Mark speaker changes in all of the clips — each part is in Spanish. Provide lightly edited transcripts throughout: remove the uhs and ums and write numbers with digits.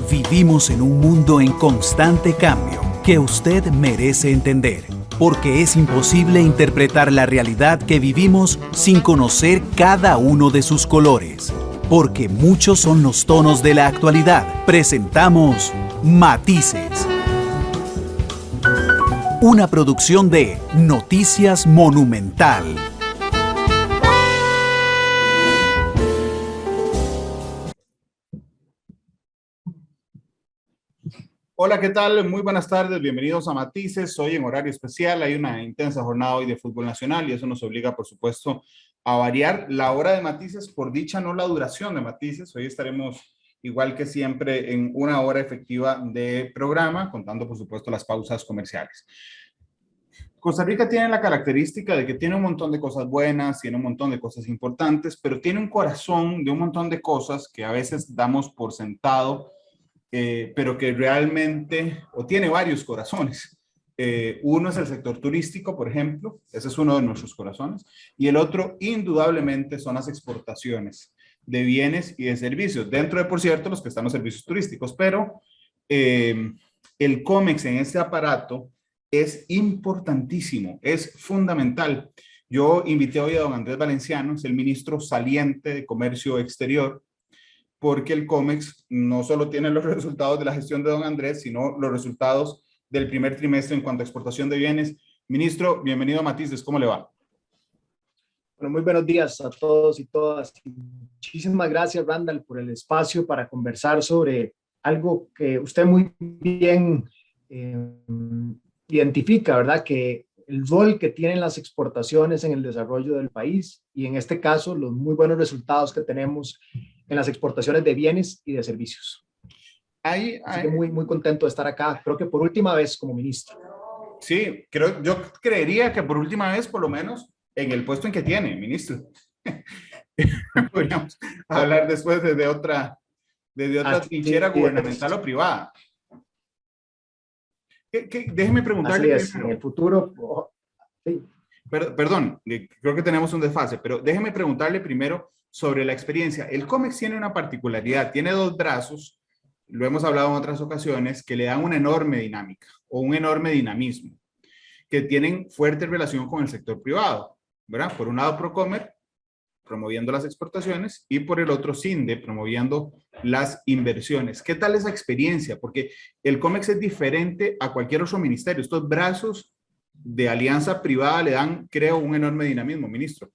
Speaker 1: Vivimos en un mundo en constante cambio que usted merece entender, porque es imposible interpretar la realidad que vivimos sin conocer cada uno de sus colores. Porque muchos son los tonos de la actualidad. Presentamos Matices. Una producción de Noticias Monumental.
Speaker 2: Hola, ¿qué tal? Muy buenas tardes, bienvenidos a Matices. Hoy en horario especial hay una intensa jornada hoy de fútbol nacional y eso nos obliga, por supuesto, a variar la hora de Matices, por dicha no la duración de Matices. Hoy estaremos igual que siempre en una hora efectiva de programa, contando, por supuesto, las pausas comerciales. Costa Rica tiene la característica de que tiene un montón de cosas buenas, tiene un montón de cosas importantes, pero tiene un corazón de un montón de cosas que a veces damos por sentado, pero que realmente, o tiene varios corazones. Uno es el sector turístico, por ejemplo, ese es uno de nuestros corazones, y el otro, indudablemente, son las exportaciones de bienes y de servicios, dentro de, por cierto, los que están los servicios turísticos, pero el COMEX en este aparato es importantísimo, es fundamental. Yo invité hoy a don Andrés Valenciano, es el ministro saliente de Comercio Exterior, porque el COMEX no solo tiene los resultados de la gestión de don Andrés, sino los resultados del primer trimestre en cuanto a exportación de bienes. Ministro, bienvenido a Matices, ¿cómo le va?
Speaker 3: Bueno, muy buenos días a todos y todas. Muchísimas gracias, Randall, por el espacio para conversar sobre algo que usted muy bien identifica, ¿verdad? Que el rol que tienen las exportaciones en el desarrollo del país y en este caso los muy buenos resultados que tenemos en las exportaciones de bienes y de servicios. Así que muy contento de estar acá, creo que por última vez como ministro.
Speaker 2: Sí, yo creería que por última vez, por lo menos, en el puesto en que tiene, ministro. Podríamos hablar después desde otra trinchera gubernamental o privada. Déjeme preguntarle.
Speaker 3: Así es, en el futuro. Sí.
Speaker 2: Perdón, creo que tenemos un desfase, pero déjeme preguntarle primero sobre la experiencia. El COMEX tiene una particularidad, tiene dos brazos, lo hemos hablado en otras ocasiones, que le dan una enorme dinámica o un enorme dinamismo, que tienen fuerte relación con el sector privado, ¿verdad? Por un lado, Procomer, promoviendo las exportaciones, y por el otro, CINDE, promoviendo las inversiones. ¿Qué tal esa experiencia? Porque el COMEX es diferente a cualquier otro ministerio. Estos brazos de alianza privada le dan, creo, un enorme dinamismo, ministro.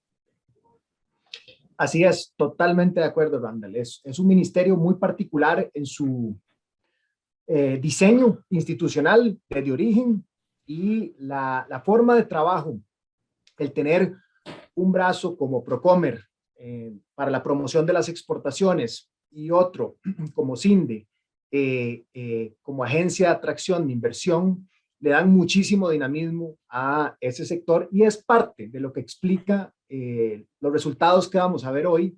Speaker 3: Así es, totalmente de acuerdo, Randall. Es un ministerio muy particular en su diseño institucional de origen y la forma de trabajo, el tener un brazo como Procomer para la promoción de las exportaciones y otro como CINDE como agencia de atracción de inversión, le dan muchísimo dinamismo a ese sector y es parte de lo que explica los resultados que vamos a ver hoy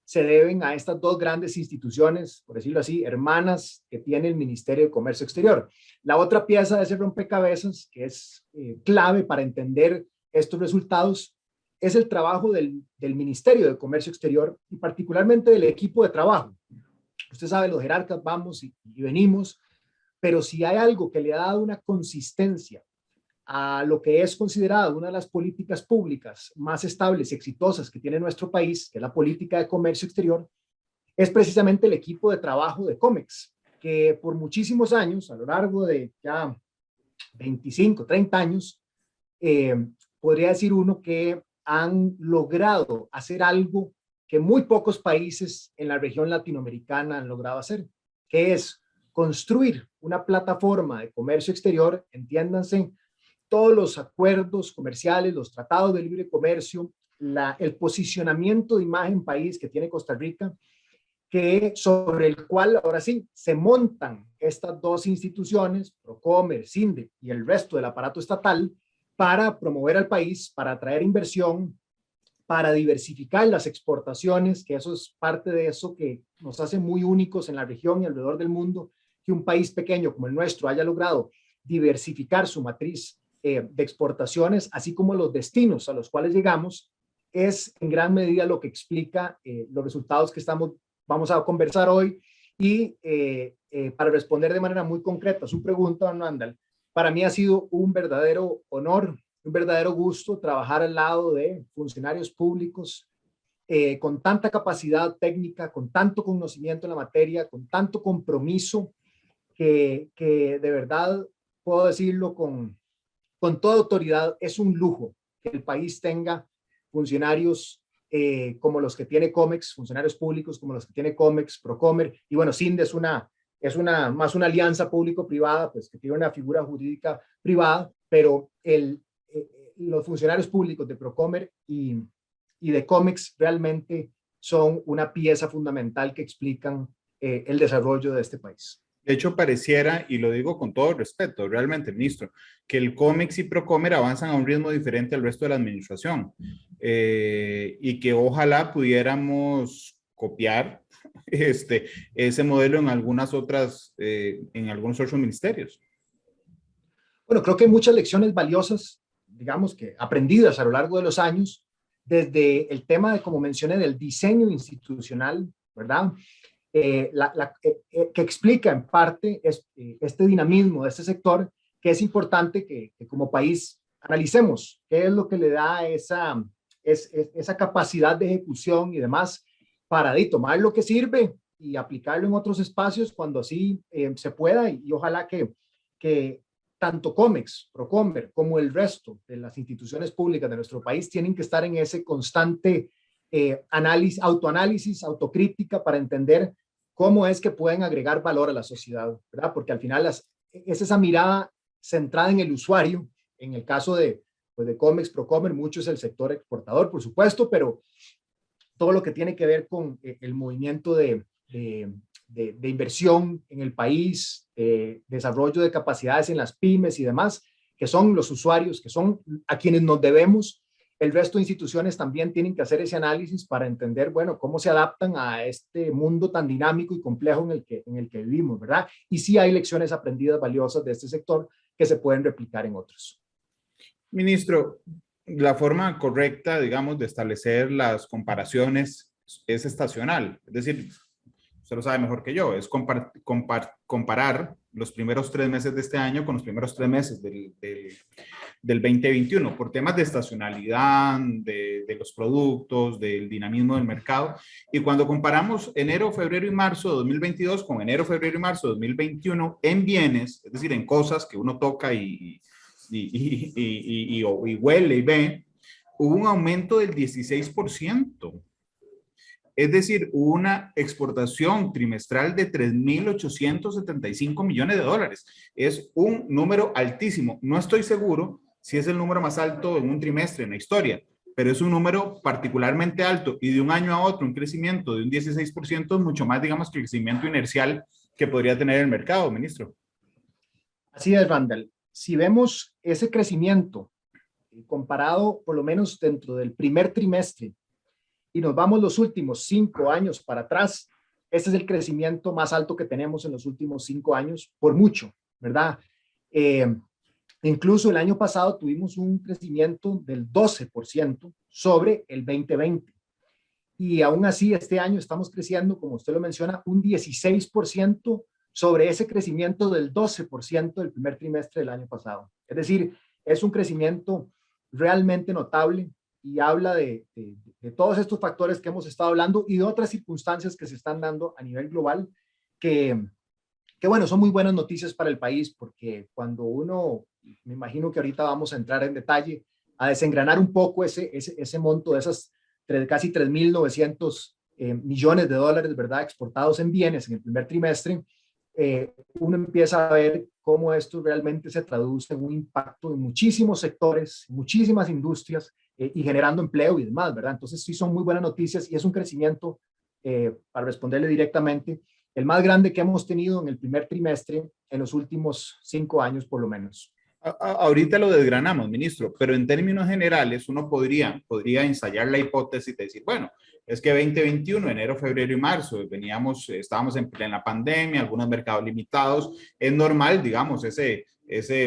Speaker 3: se deben a estas dos grandes instituciones, por decirlo así, hermanas que tiene el Ministerio de Comercio Exterior. La otra pieza de ese rompecabezas, que es clave para entender estos resultados, es el trabajo del Ministerio de Comercio Exterior y particularmente del equipo de trabajo. Usted sabe, los jerarcas vamos y venimos, pero si hay algo que le ha dado una consistencia a lo que es considerado una de las políticas públicas más estables y exitosas que tiene nuestro país, que es la política de comercio exterior, es precisamente el equipo de trabajo de COMEX, que por muchísimos años, a lo largo de ya 25, 30 años, podría decir uno que han logrado hacer algo que muy pocos países en la región latinoamericana han logrado hacer, que es construir una plataforma de comercio exterior, entiéndanse, todos los acuerdos comerciales, los tratados de libre comercio, el posicionamiento de imagen país que tiene Costa Rica, sobre el cual ahora sí se montan estas dos instituciones, Procomer, CINDE y el resto del aparato estatal, para promover al país, para atraer inversión, para diversificar las exportaciones, que eso es parte de eso que nos hace muy únicos en la región y alrededor del mundo, que un país pequeño como el nuestro haya logrado diversificar su matriz de exportaciones, así como los destinos a los cuales llegamos, es en gran medida lo que explica los resultados que vamos a conversar hoy Y para responder de manera muy concreta a su pregunta, don Randall, para mí ha sido un verdadero honor, un verdadero gusto trabajar al lado de funcionarios públicos con tanta capacidad técnica, con tanto conocimiento en la materia, con tanto compromiso, que de verdad puedo decirlo con toda autoridad, es un lujo que el país tenga funcionarios como los que tiene COMEX, funcionarios públicos como los que tiene COMEX, Procomer, y bueno, CINDE es más una alianza público-privada, pues que tiene una figura jurídica privada, pero los funcionarios públicos de Procomer y de COMEX realmente son una pieza fundamental que explican el desarrollo de este país.
Speaker 2: De hecho, pareciera, y lo digo con todo respeto, realmente, ministro, que el COMEX y Procomer avanzan a un ritmo diferente al resto de la administración y que ojalá pudiéramos copiar ese modelo en algunos otros ministerios.
Speaker 3: Bueno, creo que hay muchas lecciones valiosas, digamos que aprendidas a lo largo de los años, desde el tema de, como mencioné, del diseño institucional, ¿verdad? Que explica en parte este dinamismo de este sector, que es importante que como país analicemos qué es lo que le da esa capacidad de ejecución y demás para tomar lo que sirve y aplicarlo en otros espacios cuando así se pueda y ojalá que tanto COMEX, Procomer, como el resto de las instituciones públicas de nuestro país tienen que estar en ese constante autoanálisis, autocrítica para entender cómo es que pueden agregar valor a la sociedad, ¿verdad? Porque al final es esa mirada centrada en el usuario. En el caso de COMEX, Procomer, mucho es el sector exportador, por supuesto, pero todo lo que tiene que ver con el movimiento de inversión en el país, desarrollo de capacidades en las pymes y demás, que son los usuarios, que son a quienes nos debemos. El resto de instituciones también tienen que hacer ese análisis para entender, bueno, cómo se adaptan a este mundo tan dinámico y complejo en el que vivimos, ¿verdad? Y sí hay lecciones aprendidas valiosas de este sector que se pueden replicar en otros.
Speaker 2: Ministro, la forma correcta, digamos, de establecer las comparaciones es estacional. Es decir, usted lo sabe mejor que yo, es comparar los primeros 3 meses de este año con los primeros 3 meses del 2021, por temas de estacionalidad, de los productos, del dinamismo del mercado. Y cuando comparamos enero, febrero y marzo de 2022 con enero, febrero y marzo de 2021 en bienes, es decir, en cosas que uno toca y huele y ve, hubo un aumento del 16%. Es decir, una exportación trimestral de 3.875 millones de dólares. Es un número altísimo. No estoy seguro si es el número más alto en un trimestre en la historia, pero es un número particularmente alto y de un año a otro un crecimiento de un 16% es mucho más, digamos, que el crecimiento inercial que podría tener el mercado, ministro.
Speaker 3: Así es, Randall. Si vemos ese crecimiento comparado por lo menos dentro del primer trimestre y nos vamos los últimos 5 años para atrás, ese es el crecimiento más alto que tenemos en los últimos 5 años, por mucho, ¿verdad? Incluso el año pasado tuvimos un crecimiento del 12% sobre el 2020. Y aún así, este año estamos creciendo, como usted lo menciona, un 16% sobre ese crecimiento del 12% del primer trimestre del año pasado. Es decir, es un crecimiento realmente notable y habla de todos estos factores que hemos estado hablando y de otras circunstancias que se están dando a nivel global que bueno, son muy buenas noticias para el país porque cuando uno, me imagino que ahorita vamos a entrar en detalle, a desengranar un poco ese monto de esas casi 3.900 millones de dólares, ¿verdad?, exportados en bienes en el primer trimestre, uno empieza a ver cómo esto realmente se traduce en un impacto en muchísimos sectores, muchísimas industrias y generando empleo y demás, ¿verdad? Entonces sí son muy buenas noticias y es un crecimiento, para responderle directamente, el más grande que hemos tenido en el primer trimestre en los últimos 5 años por lo menos.
Speaker 2: Ahorita lo desgranamos, ministro, pero en términos generales uno podría ensayar la hipótesis de decir, bueno, es que 2021, enero, febrero y marzo, estábamos en plena pandemia, algunos mercados limitados, es normal, digamos, ese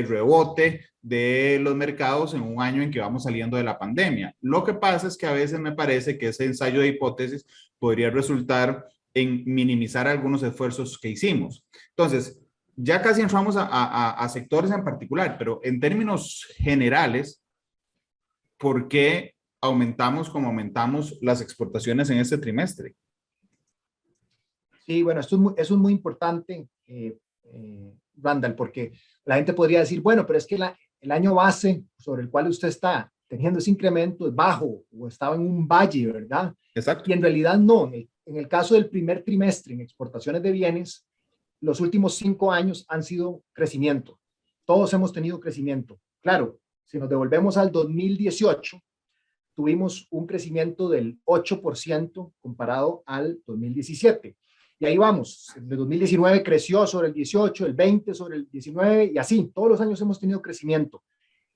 Speaker 2: rebote de los mercados en un año en que vamos saliendo de la pandemia. Lo que pasa es que a veces me parece que ese ensayo de hipótesis podría resultar en minimizar algunos esfuerzos que hicimos. Entonces, ya casi entramos a sectores en particular, pero en términos generales, ¿por qué aumentamos como aumentamos las exportaciones en este trimestre?
Speaker 3: Sí, bueno, eso es muy importante, Randall, porque la gente podría decir, bueno, pero es que el año base sobre el cual usted está teniendo ese incremento es bajo o estaba en un valle, ¿verdad?
Speaker 2: Exacto.
Speaker 3: Y en realidad no. En el caso del primer trimestre en exportaciones de bienes, los últimos 5 años han sido crecimiento. Todos hemos tenido crecimiento. Claro, si nos devolvemos al 2018, tuvimos un crecimiento del 8% comparado al 2017. Y ahí vamos, el 2019 creció sobre el 18, el 20 sobre el 19 y así, todos los años hemos tenido crecimiento.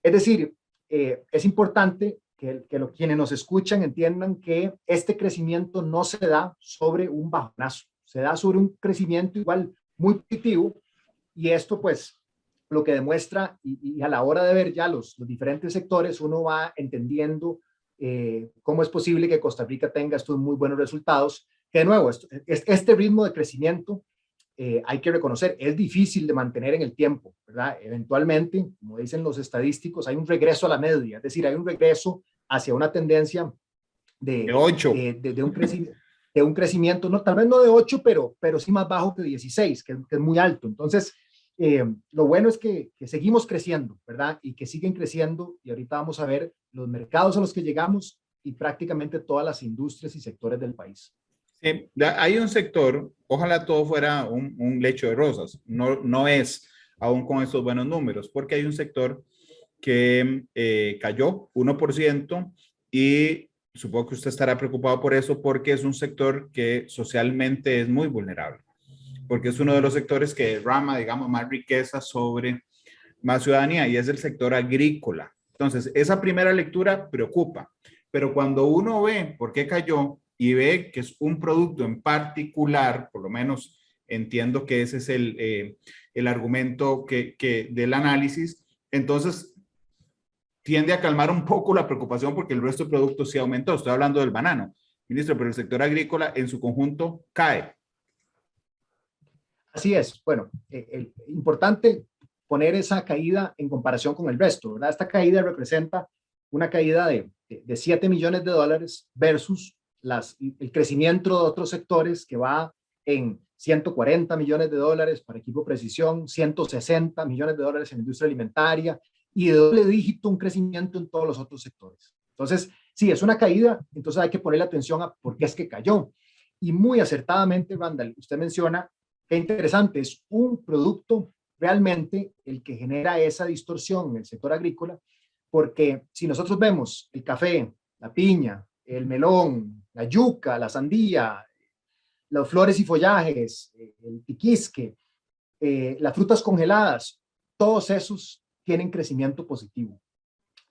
Speaker 3: Es decir, es importante que quienes nos escuchan entiendan que este crecimiento no se da sobre un bajonazo, se da sobre un crecimiento igual muy positivo y esto pues lo que demuestra y a la hora de ver ya los diferentes sectores uno va entendiendo cómo es posible que Costa Rica tenga estos muy buenos resultados. Que de nuevo, este ritmo de crecimiento hay que reconocer, es difícil de mantener en el tiempo, ¿verdad? Eventualmente, como dicen los estadísticos, hay un regreso a la media, es decir, hay un regreso hacia una tendencia
Speaker 2: De 8.
Speaker 3: De un crecimiento, no, tal vez no de 8, pero sí más bajo que 16, que es muy alto. Entonces, lo bueno es que seguimos creciendo, ¿verdad? Y que siguen creciendo y ahorita vamos a ver los mercados a los que llegamos y prácticamente todas las industrias y sectores del país.
Speaker 2: Sí, hay un sector, ojalá todo fuera un lecho de rosas, no es aún con estos buenos números, porque hay un sector que cayó 1% y supongo que usted estará preocupado por eso porque es un sector que socialmente es muy vulnerable, porque es uno de los sectores que derrama, digamos, más riqueza sobre más ciudadanía y es el sector agrícola. Entonces, esa primera lectura preocupa, pero cuando uno ve por qué cayó y ve que es un producto en particular, por lo menos entiendo que ese es el argumento del análisis, entonces tiende a calmar un poco la preocupación porque el resto de productos sí aumentó. Estoy hablando del banano, ministro, pero el sector agrícola en su conjunto cae.
Speaker 3: Así es. Bueno, importante poner esa caída en comparación con el resto, ¿verdad? Esta caída representa una caída de 7 millones de dólares versus el crecimiento de otros sectores que va en 140 millones de dólares para equipo de precisión, 160 millones de dólares en la industria alimentaria y de doble dígito un crecimiento en todos los otros sectores. Entonces, sí, es una caída, entonces hay que ponerle atención a por qué es que cayó. Y muy acertadamente, Randall, usted menciona qué interesante, es un producto realmente el que genera esa distorsión en el sector agrícola, porque si nosotros vemos el café, la piña, el melón, la yuca, la sandía, las flores y follajes, el tiquisque, las frutas congeladas, todos esos tienen crecimiento positivo.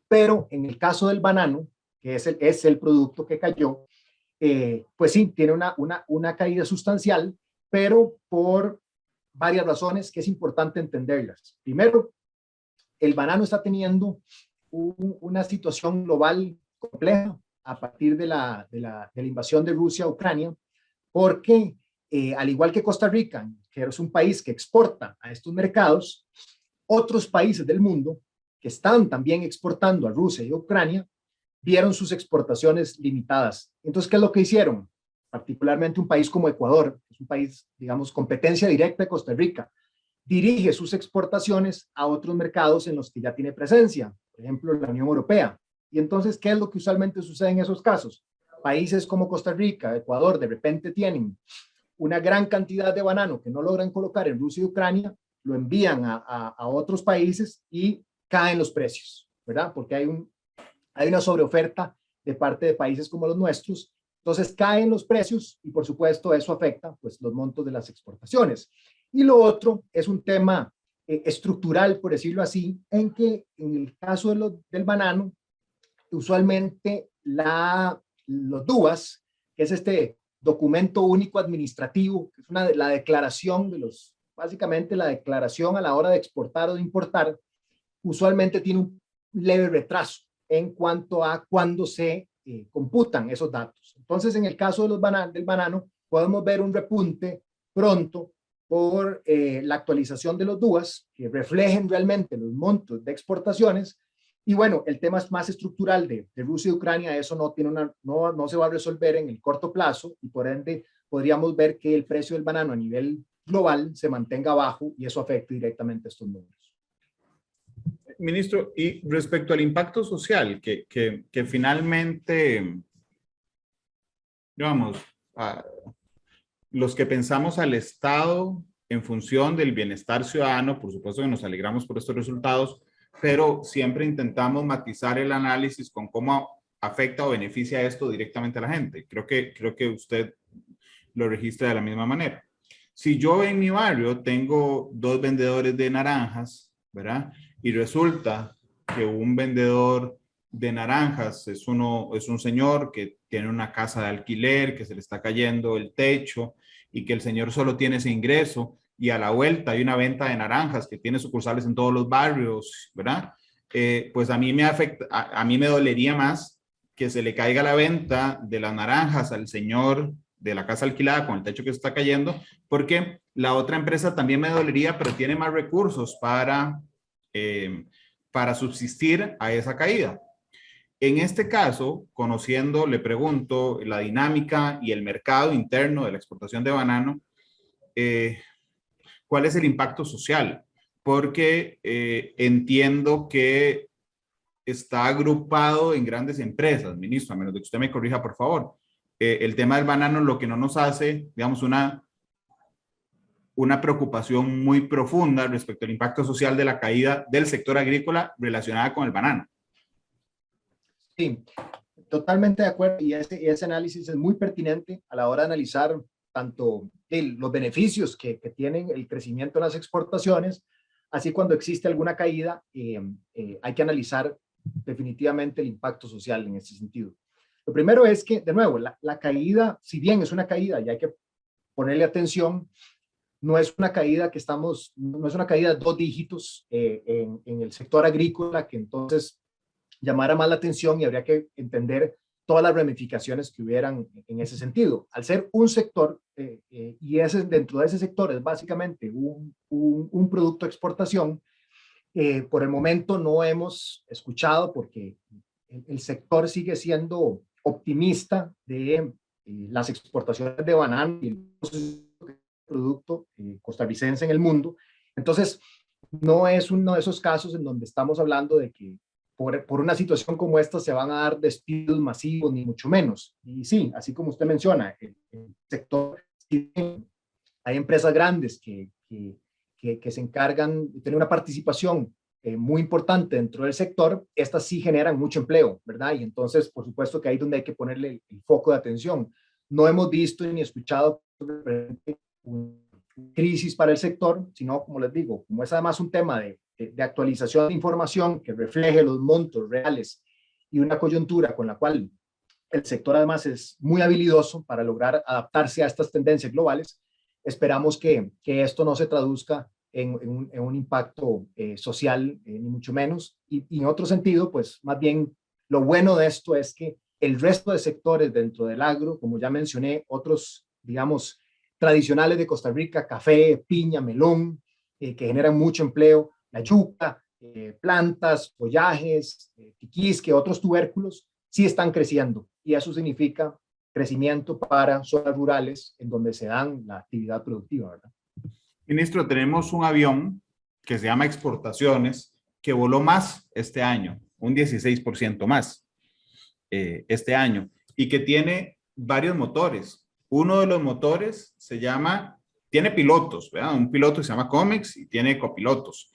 Speaker 3: Pero en el caso del banano, que es el producto que cayó, pues sí, tiene una caída sustancial, pero por varias razones que es importante entenderlas. Primero, el banano está teniendo una situación global compleja a partir de la invasión de Rusia a Ucrania, porque al igual que Costa Rica, que es un país que exporta a estos mercados, otros países del mundo que están también exportando a Rusia y a Ucrania vieron sus exportaciones limitadas. Entonces, ¿qué es lo que hicieron? Particularmente un país como Ecuador, que es un país, digamos, competencia directa de Costa Rica, dirige sus exportaciones a otros mercados en los que ya tiene presencia, por ejemplo, la Unión Europea. Y entonces, ¿qué es lo que usualmente sucede en esos casos? Países como Costa Rica, Ecuador, de repente tienen una gran cantidad de banano que no logran colocar en Rusia y Ucrania, lo envían a otros países y caen los precios, ¿verdad? Porque hay una sobreoferta de parte de países como los nuestros. Entonces caen los precios y por supuesto eso afecta pues los montos de las exportaciones. Y lo otro es un tema estructural, por decirlo así, en que en el caso del banano, usualmente los DUAS, que es este documento único administrativo, que es la declaración básicamente la declaración a la hora de exportar o de importar, usualmente tiene un leve retraso en cuanto a cuándo se computan esos datos. Entonces, en el caso del banano, podemos ver un repunte pronto por la actualización de los DUAs, que reflejen realmente los montos de exportaciones. Y bueno, el tema es más estructural de Rusia y Ucrania, eso no se va a resolver en el corto plazo, y por ende podríamos ver que el precio del banano a nivel global se mantenga bajo y eso afecta directamente a estos números.
Speaker 2: Ministro, y respecto al impacto social, que finalmente, digamos, los que pensamos al Estado en función del bienestar ciudadano, por supuesto que nos alegramos por estos resultados, pero siempre intentamos matizar el análisis con cómo afecta o beneficia esto directamente a la gente. Creo que usted lo registra de la misma manera. Si yo en mi barrio tengo 2 vendedores de naranjas, ¿verdad? Y resulta que un vendedor de naranjas es un señor que tiene una casa de alquiler, que se le está cayendo el techo y que el señor solo tiene ese ingreso, y a la vuelta hay una venta de naranjas que tiene sucursales en todos los barrios, ¿verdad? Pues a mí me afecta, a mí me dolería más que se le caiga la venta de las naranjas al señor de la casa alquilada con el techo que se está cayendo, porque la otra empresa también me dolería, pero tiene más recursos para subsistir a esa caída. En este caso, conociendo, le pregunto, la dinámica y el mercado interno de la exportación de banano, ¿cuál es el impacto social? Porque entiendo que está agrupado en grandes empresas, ministro, a menos de que usted me corrija, por favor. El tema del banano lo que no nos hace, digamos, una preocupación muy profunda respecto al impacto social de la caída del sector agrícola relacionada con el banano.
Speaker 3: Sí, totalmente de acuerdo, y ese análisis es muy pertinente a la hora de analizar tanto los beneficios que tienen el crecimiento en las exportaciones, así cuando existe alguna caída, hay que analizar definitivamente el impacto social en ese sentido. Lo primero es que, de nuevo, la caída, si bien es una caída y hay que ponerle atención, no es una caída no es una caída de 2 dígitos en el sector agrícola, que entonces llamara más la atención, y habría que entender todas las ramificaciones que hubieran en ese sentido. Al ser un sector, y dentro de ese sector es básicamente un producto de exportación, por el momento no hemos escuchado, porque el sector sigue siendo optimista de las exportaciones de banano y el producto costarricense en el mundo. Entonces, no es uno de esos casos en donde estamos hablando de que por una situación como esta se van a dar despidos masivos, ni mucho menos. Y sí, así como usted menciona, el sector, hay empresas grandes que se encargan de tener una participación muy importante dentro del sector. Estas sí generan mucho empleo, ¿verdad? Y entonces, por supuesto que ahí es donde hay que ponerle el foco de atención. No hemos visto ni escuchado una crisis para el sector, sino, como les digo, como es además un tema de actualización de información que refleje los montos reales y una coyuntura con la cual el sector además es muy habilidoso para lograr adaptarse a estas tendencias globales, esperamos que esto no se traduzca en un impacto social, ni mucho menos. Y en otro sentido, pues más bien lo bueno de esto es que el resto de sectores dentro del agro, como ya mencioné, otros, digamos, tradicionales de Costa Rica, café, piña, melón, que generan mucho empleo, la yuca, plantas, follajes, tiquisque, otros tubérculos, sí están creciendo. Y eso significa crecimiento para zonas rurales en donde se dan la actividad productiva, ¿verdad?
Speaker 2: Ministro, tenemos un avión que se llama Exportaciones, que voló más este año, un 16% más este año, y que tiene varios motores. Uno de los motores tiene pilotos, ¿verdad? Un piloto se llama Comex y tiene copilotos,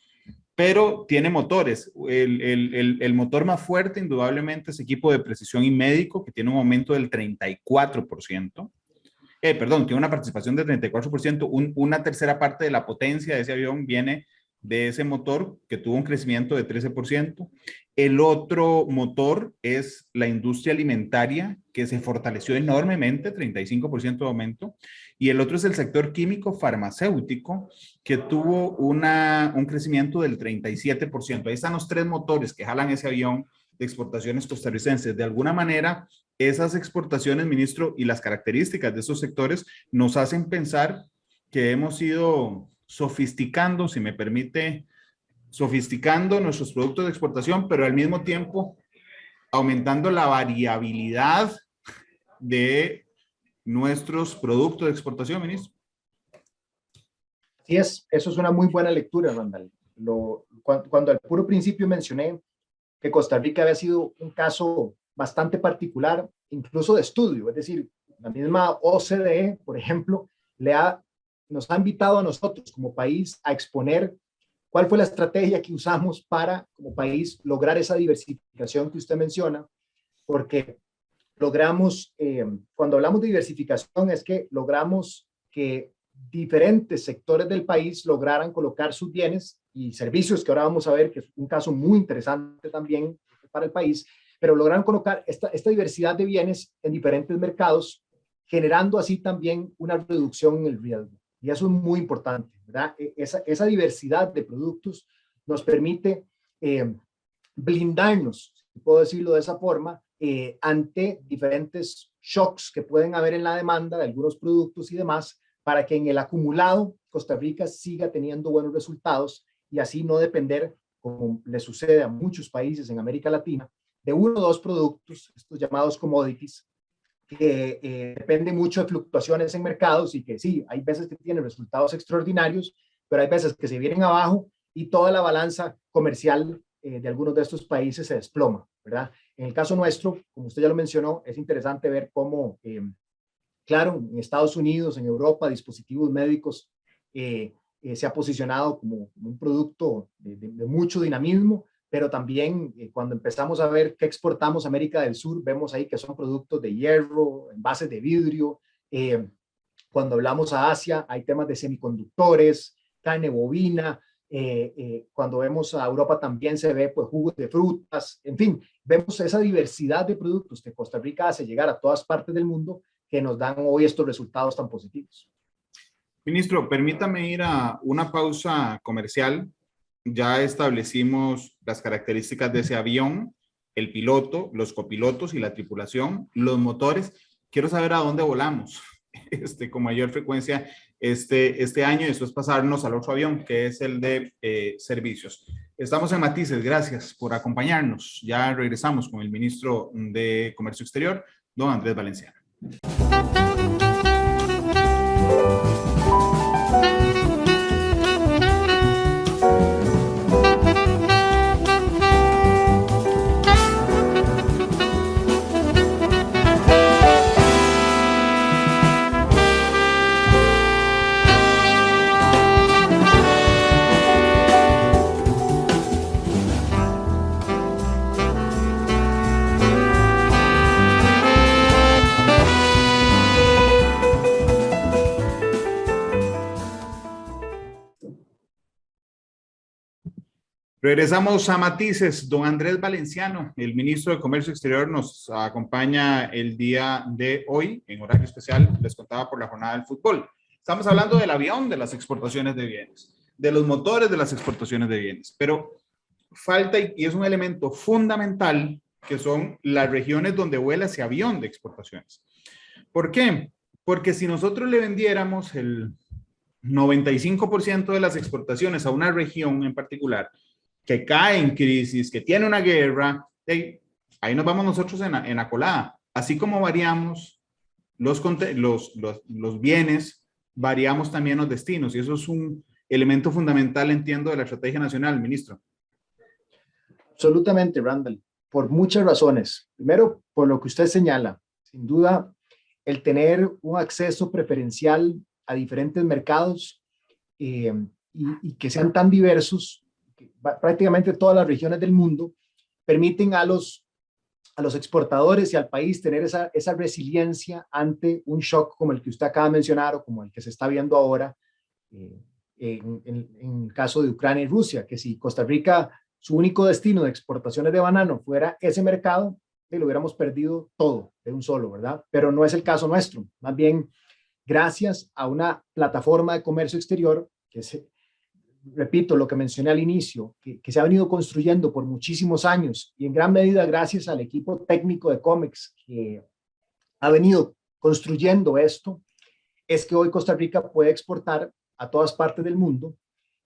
Speaker 2: pero tiene motores. El motor más fuerte indudablemente es equipo de precisión y médico, que tiene un aumento del 34%. Perdón, tiene una participación del 34%. Una tercera parte de la potencia de ese avión viene de ese motor, que tuvo un crecimiento de 13%. El otro motor es la industria alimentaria, que se fortaleció enormemente, 35% de aumento. Y el otro es el sector químico farmacéutico, que tuvo un crecimiento del 37%. Ahí están los 3 motores que jalan ese avión de exportaciones costarricenses. De alguna manera, esas exportaciones, ministro, y las características de esos sectores nos hacen pensar que hemos ido sofisticando, si me permite, sofisticando nuestros productos de exportación, pero al mismo tiempo aumentando la variabilidad de nuestros productos de exportación, ministro.
Speaker 3: Así es, eso es una muy buena lectura, Randall. Cuando al puro principio mencioné que Costa Rica había sido un caso bastante particular, incluso de estudio, es decir, la misma OCDE, por ejemplo, nos ha invitado a nosotros como país a exponer cuál fue la estrategia que usamos para, como país, lograr esa diversificación que usted menciona, porque logramos, cuando hablamos de diversificación, es que logramos que diferentes sectores del país lograran colocar sus bienes y servicios, que ahora vamos a ver que es un caso muy interesante también para el país, pero lograron colocar esta diversidad de bienes en diferentes mercados, generando así también una reducción en el riesgo. Y eso es muy importante, ¿verdad? Esa diversidad de productos nos permite blindarnos, si puedo decirlo de esa forma, ante diferentes shocks que pueden haber en la demanda de algunos productos y demás, para que en el acumulado Costa Rica siga teniendo buenos resultados y así no depender, como le sucede a muchos países en América Latina, de uno o dos productos, estos llamados commodities, que depende mucho de fluctuaciones en mercados y que sí, hay veces que tienen resultados extraordinarios, pero hay veces que se vienen abajo y toda la balanza comercial de algunos de estos países se desploma, ¿verdad? En el caso nuestro, como usted ya lo mencionó, es interesante ver cómo, claro, en Estados Unidos, en Europa, dispositivos médicos se ha posicionado como un producto de mucho dinamismo, pero también cuando empezamos a ver qué exportamos a América del Sur, vemos ahí que son productos de hierro, envases de vidrio. Cuando hablamos a Asia, hay temas de semiconductores, carne bovina. Cuando vemos a Europa también se ve pues jugos de frutas. En fin, vemos esa diversidad de productos que Costa Rica hace llegar a todas partes del mundo que nos dan hoy estos resultados tan positivos.
Speaker 2: Ministro, permítame ir a una pausa comercial. Ya establecimos las características de ese avión, el piloto, los copilotos y la tripulación, los motores. Quiero saber a dónde volamos con mayor frecuencia este año y después pasarnos al otro avión, que es el de servicios. Estamos en Matices, gracias por acompañarnos. Ya regresamos con el ministro de Comercio Exterior, don Andrés Valenciano. Regresamos a Matices. Don Andrés Valenciano, el ministro de Comercio Exterior, nos acompaña el día de hoy en horario especial. Les contaba por la jornada del fútbol. Estamos hablando del avión de las exportaciones de bienes, de los motores de las exportaciones de bienes, pero falta y es un elemento fundamental que son las regiones donde vuela ese avión de exportaciones. ¿Por qué? Porque si nosotros le vendiéramos el 95% de las exportaciones a una región en particular, que cae en crisis, que tiene una guerra, ahí nos vamos nosotros en la colada. Así como variamos los bienes, variamos también los destinos. Y eso es un elemento fundamental, entiendo, de la estrategia nacional, ministro.
Speaker 3: Absolutamente, Randall, por muchas razones. Primero, por lo que usted señala, sin duda, el tener un acceso preferencial a diferentes mercados y que sean tan diversos, prácticamente todas las regiones del mundo, permiten a los exportadores y al país tener esa resiliencia ante un shock como el que usted acaba de mencionar o como el que se está viendo ahora en el caso de Ucrania y Rusia, que si Costa Rica, su único destino de exportaciones de banano fuera ese mercado, lo hubiéramos perdido todo de un solo, ¿verdad? Pero no es el caso nuestro. Más bien, gracias a una plataforma de comercio exterior que repito lo que mencioné al inicio, que se ha venido construyendo por muchísimos años y en gran medida gracias al equipo técnico de COMEX que ha venido construyendo esto, es que hoy Costa Rica puede exportar a todas partes del mundo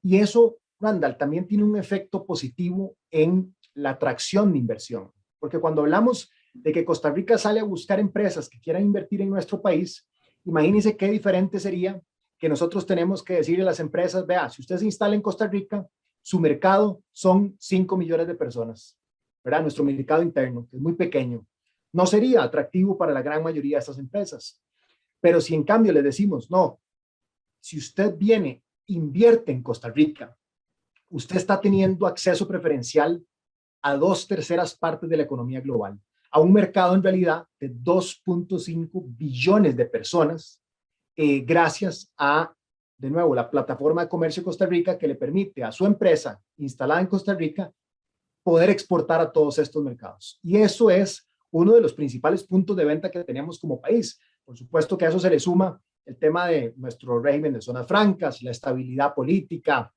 Speaker 3: y eso, Randall, también tiene un efecto positivo en la atracción de inversión, porque cuando hablamos de que Costa Rica sale a buscar empresas que quieran invertir en nuestro país, imagínense qué diferente sería que nosotros tenemos que decirle a las empresas, vea, si usted se instala en Costa Rica, su mercado son 5 millones de personas, ¿verdad? Nuestro mercado interno, que es muy pequeño, no sería atractivo para la gran mayoría de estas empresas. Pero si en cambio le decimos, no, si usted viene, invierte en Costa Rica, usted está teniendo acceso preferencial a 2/3 partes de la economía global, a un mercado en realidad de 2.5 billones de personas, gracias a, de nuevo, la plataforma de comercio de Costa Rica que le permite a su empresa instalada en Costa Rica poder exportar a todos estos mercados. Y eso es uno de los principales puntos de venta que tenemos como país. Por supuesto que a eso se le suma el tema de nuestro régimen de zonas francas, la estabilidad política,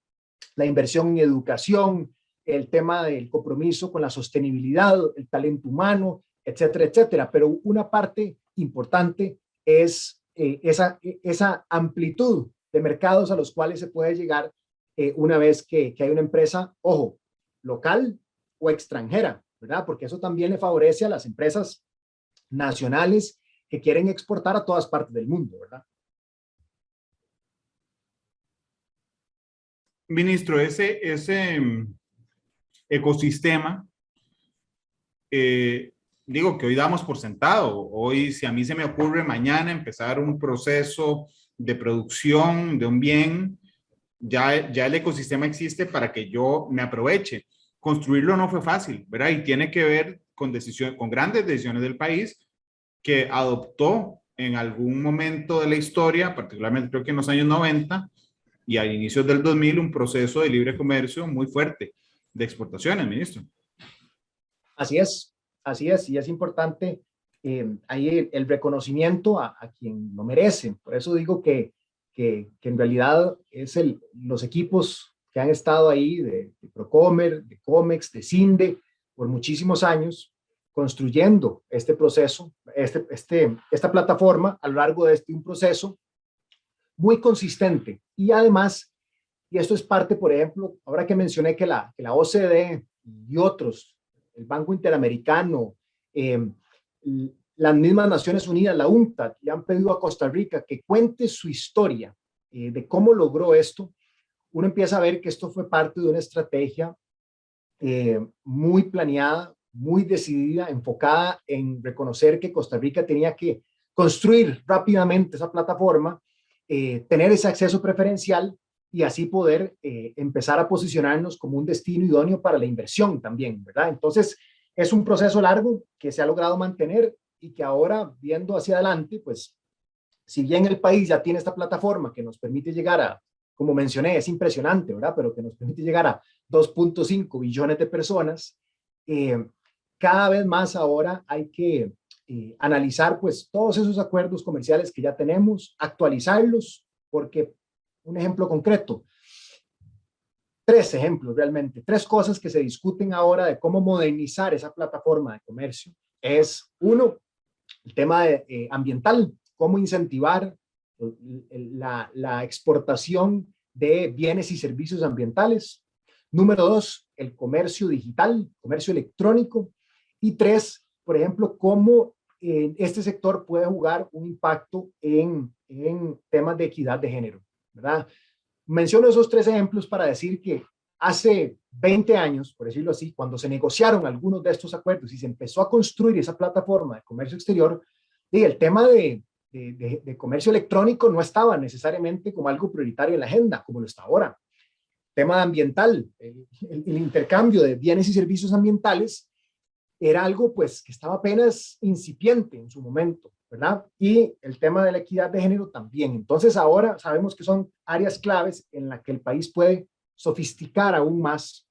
Speaker 3: la inversión en educación, el tema del compromiso con la sostenibilidad, el talento humano, etcétera, etcétera. Pero una parte importante es esa amplitud de mercados a los cuales se puede llegar una vez que hay una empresa, ojo, local o extranjera, ¿verdad? Porque eso también le favorece a las empresas nacionales que quieren exportar a todas partes del mundo, ¿verdad?
Speaker 2: Ministro, ese ecosistema, digo que hoy damos por sentado. Hoy, si a mí se me ocurre mañana empezar un proceso de producción de un bien, ya el ecosistema existe para que yo me aproveche. Construirlo no fue fácil, ¿verdad? Y tiene que ver con grandes decisiones del país que adoptó en algún momento de la historia, particularmente creo que en los años 90 y a inicios del 2000, un proceso de libre comercio muy fuerte de exportaciones, ministro.
Speaker 3: Así es, y es importante ahí el reconocimiento a quien lo merece. Por eso digo que en realidad es los equipos que han estado ahí de Procomer, de Comex, de CINDE, por muchísimos años, construyendo este proceso, esta plataforma a lo largo de un proceso muy consistente. Y además, y esto es parte, por ejemplo, ahora que mencioné que la OCDE y otros, el Banco Interamericano, las mismas Naciones Unidas, la UNCTAD, le han pedido a Costa Rica que cuente su historia de cómo logró esto, uno empieza a ver que esto fue parte de una estrategia muy planeada, muy decidida, enfocada en reconocer que Costa Rica tenía que construir rápidamente esa plataforma, tener ese acceso preferencial y así poder empezar a posicionarnos como un destino idóneo para la inversión también, ¿verdad? Entonces, es un proceso largo que se ha logrado mantener y que ahora, viendo hacia adelante, pues, si bien el país ya tiene esta plataforma que nos permite llegar a, como mencioné, es impresionante, ¿verdad? Pero que nos permite llegar a 2.5 billones de personas, cada vez más ahora hay que analizar, pues, todos esos acuerdos comerciales que ya tenemos, actualizarlos, porque un ejemplo concreto, 3 ejemplos realmente, 3 cosas que se discuten ahora de cómo modernizar esa plataforma de comercio. Es, uno, el tema ambiental, cómo incentivar la exportación de bienes y servicios ambientales. Número 2, el comercio digital, comercio electrónico. Y 3, por ejemplo, cómo este sector puede jugar un impacto en temas de equidad de género, ¿verdad? Menciono esos 3 ejemplos para decir que hace 20 años, por decirlo así, cuando se negociaron algunos de estos acuerdos y se empezó a construir esa plataforma de comercio exterior, el tema de comercio electrónico no estaba necesariamente como algo prioritario en la agenda, como lo está ahora. Tema ambiental, el intercambio de bienes y servicios ambientales era algo pues que estaba apenas incipiente en su momento, ¿verdad? Y el tema de la equidad de género también. Entonces ahora sabemos que son áreas claves en las que el país puede sofisticar aún más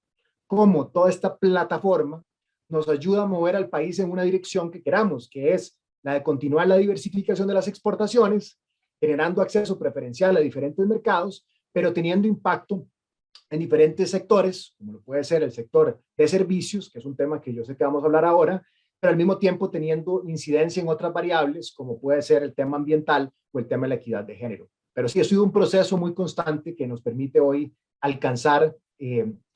Speaker 3: cómo toda esta plataforma nos ayuda a mover al país en una dirección que queramos, que es la de continuar la diversificación de las exportaciones, generando acceso preferencial a diferentes mercados, pero teniendo impacto en diferentes sectores, como lo puede ser el sector de servicios, que es un tema que yo sé que vamos a hablar ahora, pero al mismo tiempo teniendo incidencia en otras variables, como puede ser el tema ambiental o el tema de la equidad de género. Pero sí ha sido un proceso muy constante que nos permite hoy alcanzar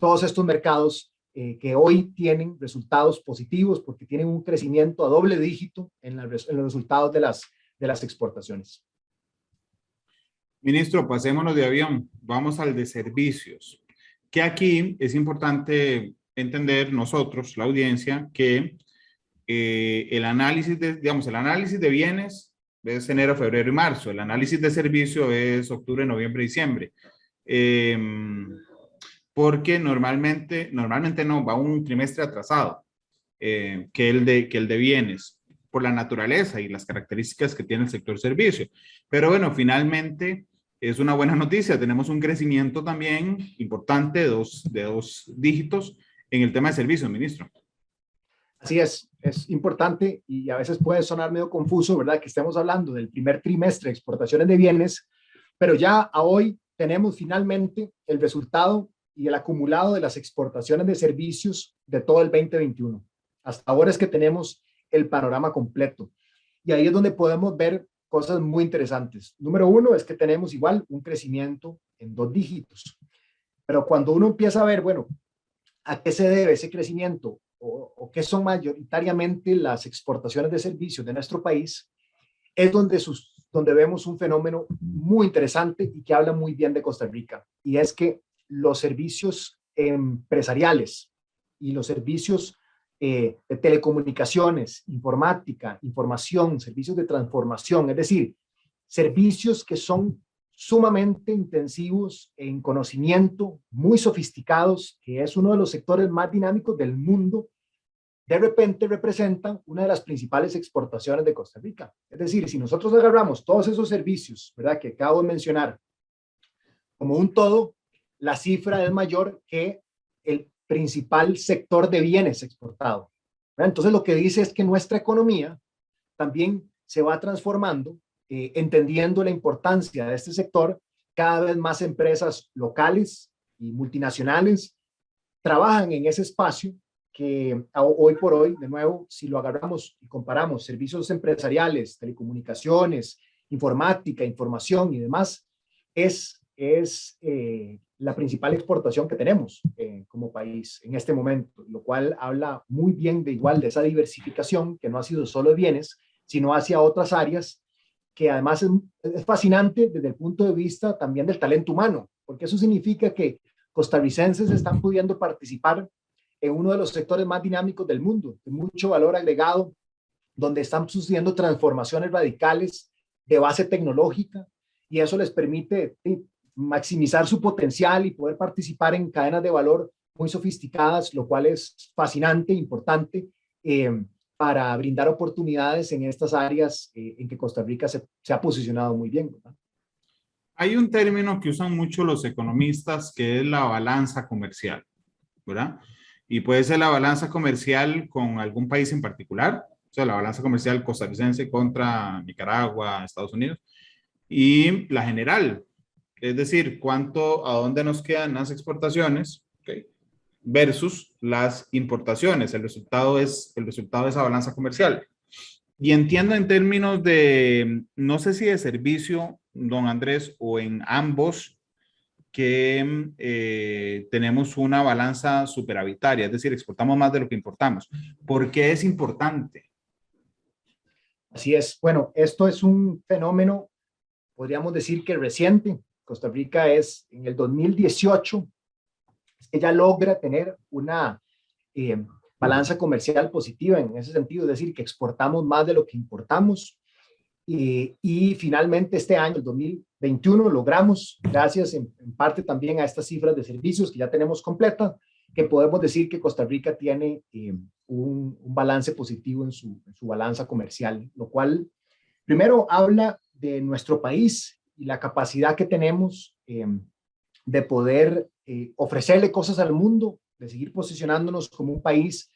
Speaker 3: todos estos mercados que hoy tienen resultados positivos porque tienen un crecimiento a doble dígito en los resultados de las exportaciones.
Speaker 2: Ministro, pasémonos de avión, vamos al de servicios, que aquí es importante entender nosotros, la audiencia, que el análisis de bienes es enero, febrero y marzo, el análisis de servicio es octubre, noviembre, diciembre. Porque normalmente no, va un trimestre atrasado que el de bienes, por la naturaleza y las características que tiene el sector servicio. Pero bueno, finalmente es una buena noticia, tenemos un crecimiento también importante de dos dígitos en el tema de servicios, ministro.
Speaker 3: Así es importante y a veces puede sonar medio confuso, ¿verdad? Que estemos hablando del primer trimestre de exportaciones de bienes, pero ya a hoy tenemos finalmente el resultado y el acumulado de las exportaciones de servicios de todo el 2021. Hasta ahora es que tenemos el panorama completo. Y ahí es donde podemos ver cosas muy interesantes. Número uno es que tenemos igual un crecimiento en 2 dígitos. Pero cuando uno empieza a ver, bueno, ¿a qué se debe ese crecimiento? ¿O qué son mayoritariamente las exportaciones de servicios de nuestro país? Es donde vemos un fenómeno muy interesante y que habla muy bien de Costa Rica. Y es que los servicios empresariales y los servicios de telecomunicaciones, informática, información, servicios de transformación, es decir, servicios que son sumamente intensivos en conocimiento, muy sofisticados, que es uno de los sectores más dinámicos del mundo, de repente representan una de las principales exportaciones de Costa Rica. Es decir, si nosotros agarramos todos esos servicios, ¿verdad?, que acabo de mencionar, como un todo, la cifra es mayor que el principal sector de bienes exportado. ¿Verdad? Entonces, lo que dice es que nuestra economía también se va transformando, entendiendo la importancia de este sector. Cada vez más empresas locales y multinacionales trabajan en ese espacio que hoy por hoy, de nuevo, si lo agarramos y comparamos servicios empresariales, telecomunicaciones, informática, información y demás, es la principal exportación que tenemos como país en este momento, lo cual habla muy bien de esa diversificación que no ha sido solo de bienes, sino hacia otras áreas, que además es fascinante desde el punto de vista también del talento humano, porque eso significa que costarricenses están pudiendo participar en uno de los sectores más dinámicos del mundo, de mucho valor agregado, donde están sucediendo transformaciones radicales de base tecnológica, y eso les permite maximizar su potencial y poder participar en cadenas de valor muy sofisticadas, lo cual es fascinante, importante, para brindar oportunidades en estas áreas en que Costa Rica se ha posicionado muy bien, ¿verdad?
Speaker 2: Hay un término que usan mucho los economistas que es la balanza comercial, ¿verdad? Y puede ser la balanza comercial con algún país en particular, o sea, la balanza comercial costarricense contra Nicaragua, Estados Unidos, y la general, es decir, a dónde nos quedan las exportaciones, ¿okay?, versus las importaciones. El resultado de esa balanza comercial. Y entiendo en términos de, no sé si de servicio, don Andrés, o en ambos, que tenemos una balanza superavitaria, es decir, exportamos más de lo que importamos. ¿Por qué es importante?
Speaker 3: Así es. Bueno, esto es un fenómeno, podríamos decir que reciente. Costa Rica en el 2018, que ya logra tener una balanza comercial positiva en ese sentido, es decir, que exportamos más de lo que importamos. Y finalmente este año, el 2021, logramos, gracias en parte también a estas cifras de servicios que ya tenemos completas, que podemos decir que Costa Rica tiene un balance positivo en su balanza comercial, lo cual primero habla de nuestro país y la capacidad que tenemos de poder ofrecerle cosas al mundo, de seguir posicionándonos como un país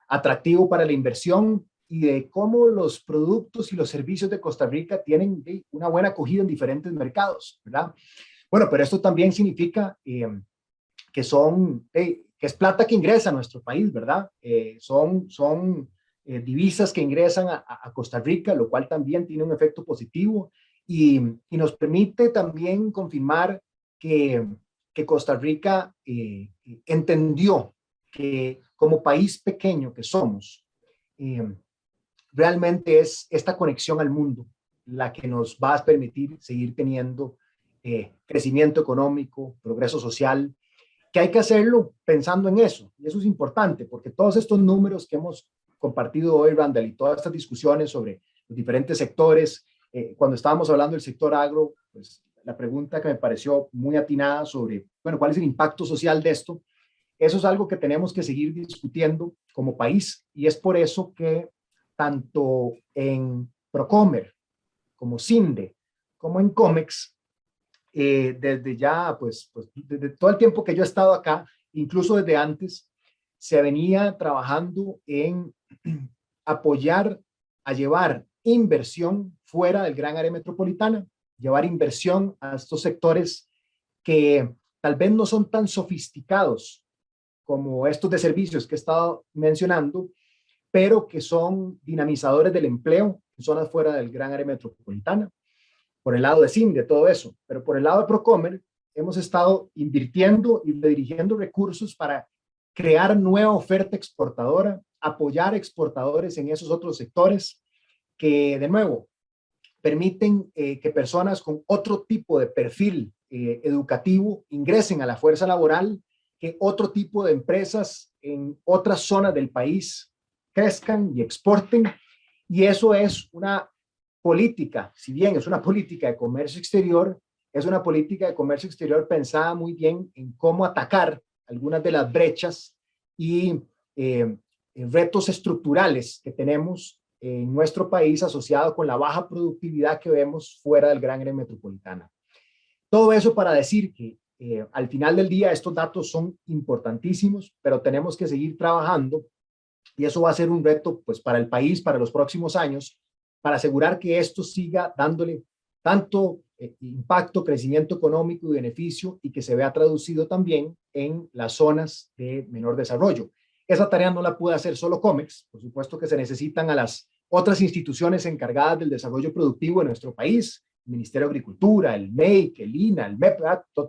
Speaker 3: atractivo para la inversión, y de cómo los productos y los servicios de Costa Rica tienen una buena acogida en diferentes mercados, ¿verdad? Bueno, pero esto también significa que es plata que ingresa a nuestro país, ¿verdad? Son divisas que ingresan a Costa Rica, lo cual también tiene un efecto positivo y nos permite también confirmar que Costa Rica entendió que como país pequeño que somos, realmente es esta conexión al mundo la que nos va a permitir seguir teniendo crecimiento económico, progreso social, que hay que hacerlo pensando en eso. Y eso es importante porque todos estos números que hemos compartido hoy, Randall, y todas estas discusiones sobre los diferentes sectores, cuando estábamos hablando del sector agro, pues la pregunta que me pareció muy atinada sobre, bueno, ¿cuál es el impacto social de esto? Eso es algo que tenemos que seguir discutiendo como país y es por eso que tanto en Procomer como CINDE, como en COMEX, desde ya, pues desde todo el tiempo que yo he estado acá, incluso desde antes, se venía trabajando en apoyar a llevar inversión fuera del gran área metropolitana, llevar inversión a estos sectores que tal vez no son tan sofisticados como estos de servicios que he estado mencionando, pero que son dinamizadores del empleo en zonas fuera del gran área metropolitana, por el lado de CINDE, todo eso. Pero por el lado de Procomer, hemos estado invirtiendo y redirigiendo recursos para crear nueva oferta exportadora, apoyar exportadores en esos otros sectores que, de nuevo, permiten que personas con otro tipo de perfil educativo ingresen a la fuerza laboral, que otro tipo de empresas en otras zonas del país crezcan y exporten. Y eso es una política, si bien es una política de comercio exterior, es una política de comercio exterior pensada muy bien en cómo atacar algunas de las brechas y retos estructurales que tenemos en nuestro país asociado con la baja productividad que vemos fuera del gran área metropolitana. Todo eso para decir que al final del día estos datos son importantísimos, pero tenemos que seguir trabajando y eso va a ser un reto pues, para el país, para los próximos años, para asegurar que esto siga dándole tanto impacto, crecimiento económico y beneficio y que se vea traducido también en las zonas de menor desarrollo. Esa tarea no la puede hacer solo COMEX, por supuesto que se necesitan a las otras instituciones encargadas del desarrollo productivo de nuestro país, el Ministerio de Agricultura, el MEIC, el INA, el MEP,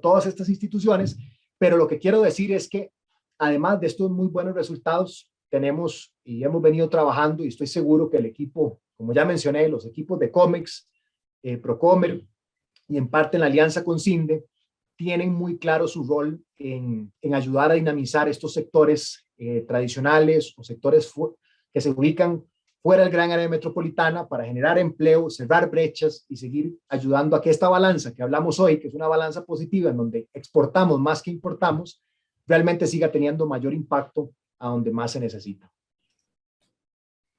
Speaker 3: todas estas instituciones, pero lo que quiero decir es que además de estos muy buenos resultados, tenemos y hemos venido trabajando y estoy seguro que el equipo, como ya mencioné, los equipos de COMEX, Procomer y en parte en la alianza con CINDE, tienen muy claro su rol en ayudar a dinamizar estos sectores tradicionales o sectores que se ubican fuera del gran área metropolitana para generar empleo, cerrar brechas y seguir ayudando a que esta balanza que hablamos hoy, que es una balanza positiva en donde exportamos más que importamos, realmente siga teniendo mayor impacto a donde más se necesita.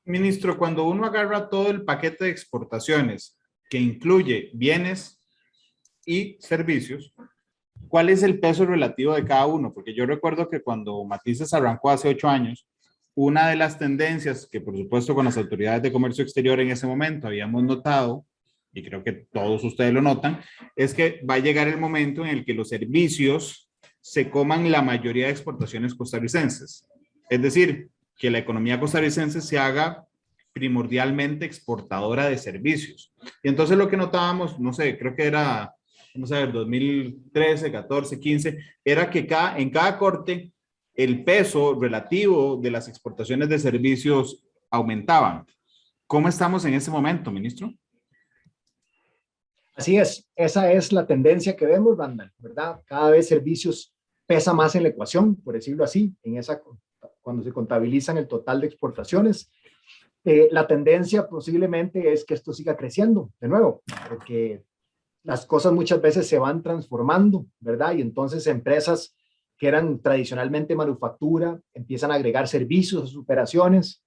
Speaker 2: Ministro, cuando uno agarra todo el paquete de exportaciones que incluye bienes y servicios, ¿cuál es el peso relativo de cada uno? Porque yo recuerdo que cuando Matices arrancó hace 8 años, una de las tendencias que por supuesto con las autoridades de comercio exterior en ese momento habíamos notado, y creo que todos ustedes lo notan, es que va a llegar el momento en el que los servicios se coman la mayoría de exportaciones costarricenses. Es decir, que la economía costarricense se haga primordialmente exportadora de servicios. Y entonces lo que notábamos, no sé, creo que era, vamos a ver, 2013, 14, 15, era que en cada corte el peso relativo de las exportaciones de servicios aumentaban. ¿Cómo estamos en ese momento, ministro?
Speaker 3: Así es, esa es la tendencia que vemos, Randall, ¿verdad? Cada vez servicios pesa más en la ecuación, por decirlo así, cuando se contabilizan el total de exportaciones. La tendencia posiblemente es que esto siga creciendo de nuevo, porque las cosas muchas veces se van transformando, ¿verdad? Y entonces empresas que eran tradicionalmente manufactura empiezan a agregar servicios a sus operaciones,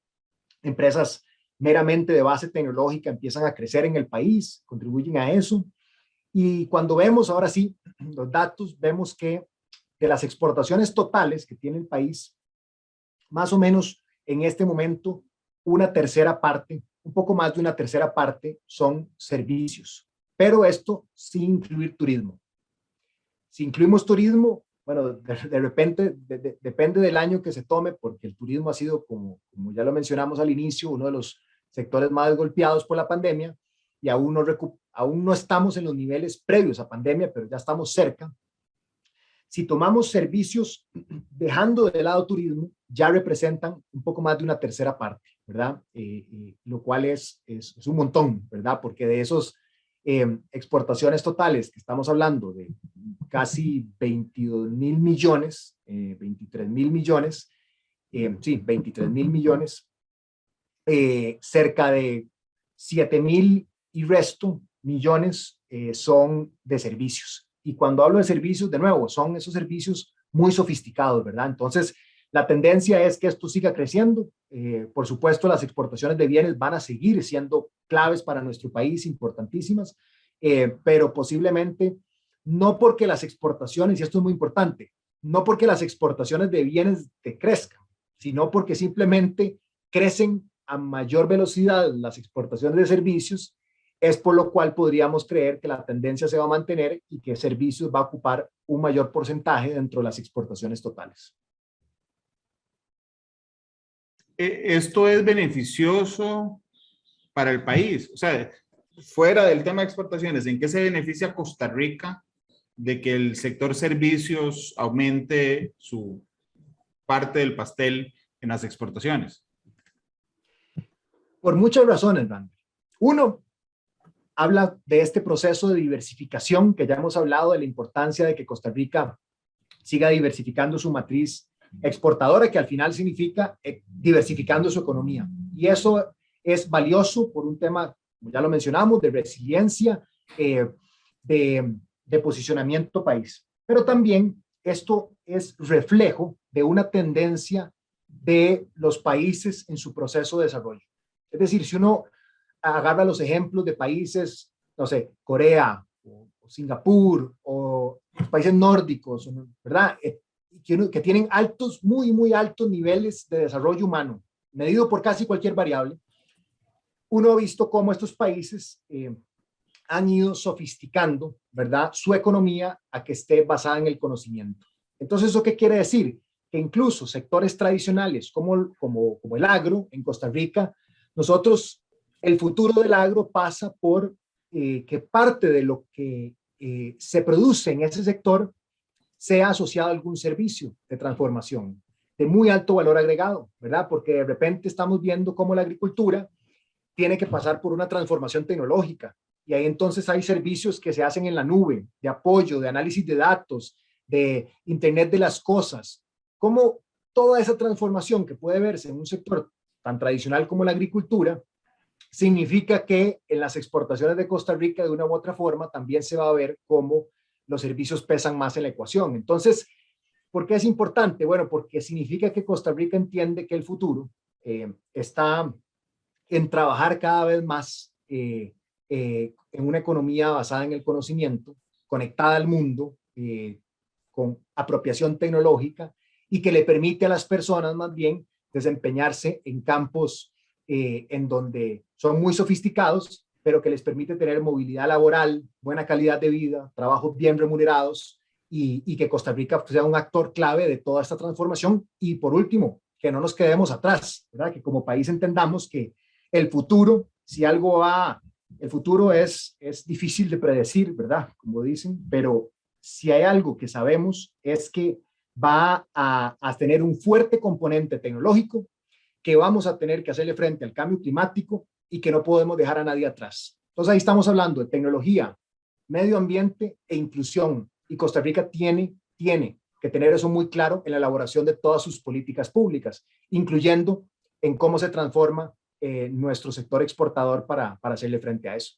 Speaker 3: empresas meramente de base tecnológica empiezan a crecer en el país, contribuyen a eso. Y cuando vemos ahora sí los datos, vemos que de las exportaciones totales que tiene el país, más o menos en este momento, una tercera parte, un poco más de una tercera parte son servicios, pero esto sin incluir turismo. Si incluimos turismo, bueno, de repente depende del año que se tome, porque el turismo ha sido, como ya lo mencionamos al inicio, uno de los sectores más golpeados por la pandemia y aún no estamos en los niveles previos a pandemia, pero ya estamos cerca. Si tomamos servicios, dejando de lado turismo, ya representan un poco más de una tercera parte, ¿verdad? Lo cual es un montón, ¿verdad? Porque de esos exportaciones totales que estamos hablando de casi 22.000 millones, 23.000 millones, sí, 23.000 millones, cerca de 7.000 y resto millones son de servicios. Y cuando hablo de servicios, de nuevo, son esos servicios muy sofisticados, ¿verdad? Entonces, la tendencia es que esto siga creciendo. Por supuesto, las exportaciones de bienes van a seguir siendo claves para nuestro país, importantísimas, pero posiblemente no porque las exportaciones, y esto es muy importante, no porque las exportaciones de bienes crezcan, sino porque simplemente crecen a mayor velocidad las exportaciones de servicios. Es por lo cual podríamos creer que la tendencia se va a mantener y que servicios va a ocupar un mayor porcentaje dentro de las exportaciones totales.
Speaker 2: ¿Esto es beneficioso para el país? O sea, fuera del tema de exportaciones, ¿en qué se beneficia Costa Rica de que el sector servicios aumente su parte del pastel en las exportaciones?
Speaker 3: Por muchas razones, Randall. Uno, habla de este proceso de diversificación que ya hemos hablado, de la importancia de que Costa Rica siga diversificando su matriz exportadora, que al final significa diversificando su economía. Y eso es valioso por un tema, como ya lo mencionamos, de resiliencia, de posicionamiento país. Pero también esto es reflejo de una tendencia de los países en su proceso de desarrollo. Es decir, si uno agarra los ejemplos de países, no sé, Corea o Singapur o países nórdicos, ¿verdad? Que tienen altos, muy, muy altos niveles de desarrollo humano, medido por casi cualquier variable. Uno ha visto cómo estos países han ido sofisticando, ¿verdad?, su economía a que esté basada en el conocimiento. Entonces, ¿eso qué quiere decir? Que incluso sectores tradicionales como el agro en Costa Rica, nosotros, el futuro del agro pasa por que parte de lo que se produce en ese sector sea asociado a algún servicio de transformación de muy alto valor agregado, ¿verdad? Porque de repente estamos viendo cómo la agricultura tiene que pasar por una transformación tecnológica y ahí entonces hay servicios que se hacen en la nube, de apoyo, de análisis de datos, de Internet de las cosas. Cómo toda esa transformación que puede verse en un sector tan tradicional como la agricultura significa que en las exportaciones de Costa Rica, de una u otra forma, también se va a ver cómo los servicios pesan más en la ecuación. Entonces, ¿por qué es importante? Bueno, porque significa que Costa Rica entiende que el futuro está en trabajar cada vez más en una economía basada en el conocimiento, conectada al mundo, con apropiación tecnológica y que le permite a las personas más bien desempeñarse en campos en donde son muy sofisticados, pero que les permite tener movilidad laboral, buena calidad de vida, trabajos bien remunerados y que Costa Rica sea un actor clave de toda esta transformación. Y por último, que no nos quedemos atrás, ¿verdad? Que como país entendamos que el futuro, si algo va, el futuro es difícil de predecir, ¿verdad? Como dicen, pero si hay algo que sabemos es que va a tener un fuerte componente tecnológico, que vamos a tener que hacerle frente al cambio climático y que no podemos dejar a nadie atrás. Entonces ahí estamos hablando de tecnología, medio ambiente e inclusión. Y Costa Rica tiene que tener eso muy claro en la elaboración de todas sus políticas públicas, incluyendo en cómo se transforma nuestro sector exportador para hacerle frente a eso.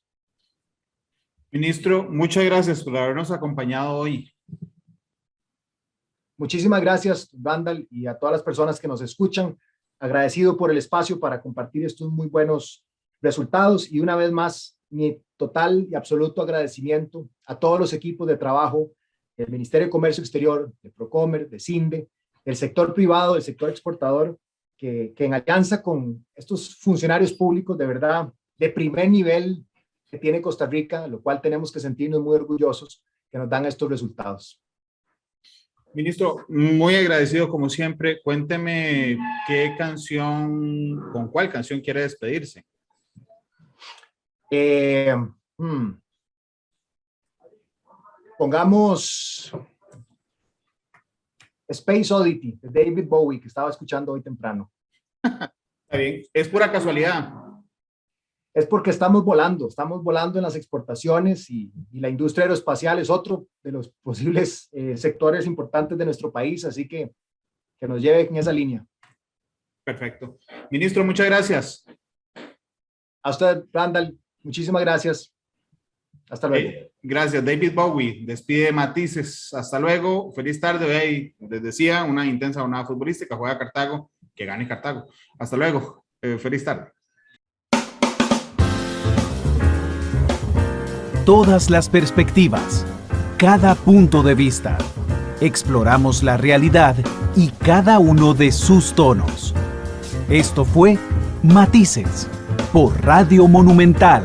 Speaker 2: Ministro, muchas gracias por habernos acompañado hoy.
Speaker 3: Muchísimas gracias, Randall, y a todas las personas que nos escuchan. Agradecido por el espacio para compartir estos muy buenos resultados y una vez más mi total y absoluto agradecimiento a todos los equipos de trabajo del Ministerio de Comercio Exterior, de Procomer, de CINDE, del sector privado, del sector exportador, que en alianza con estos funcionarios públicos de verdad de primer nivel que tiene Costa Rica, lo cual tenemos que sentirnos muy orgullosos que nos dan estos resultados.
Speaker 2: Ministro, muy agradecido como siempre. Cuénteme con cuál canción quiere despedirse.
Speaker 3: Pongamos Space Oddity de David Bowie, que estaba escuchando hoy temprano.
Speaker 2: Está bien, es pura casualidad.
Speaker 3: Es porque estamos volando en las exportaciones y la industria aeroespacial es otro de los posibles sectores importantes de nuestro país, así que nos lleve en esa línea.
Speaker 2: Perfecto. Ministro, muchas gracias.
Speaker 3: A usted, Randall, muchísimas gracias. Hasta luego.
Speaker 2: Gracias, David Bowie. Despide Matices. Hasta luego. Feliz tarde. Hoy, les decía, una intensa jornada futbolística. Juega Cartago. Que gane Cartago. Hasta luego. Feliz tarde.
Speaker 1: Todas las perspectivas, cada punto de vista. Exploramos la realidad y cada uno de sus tonos. Esto fue Matices por Radio Monumental.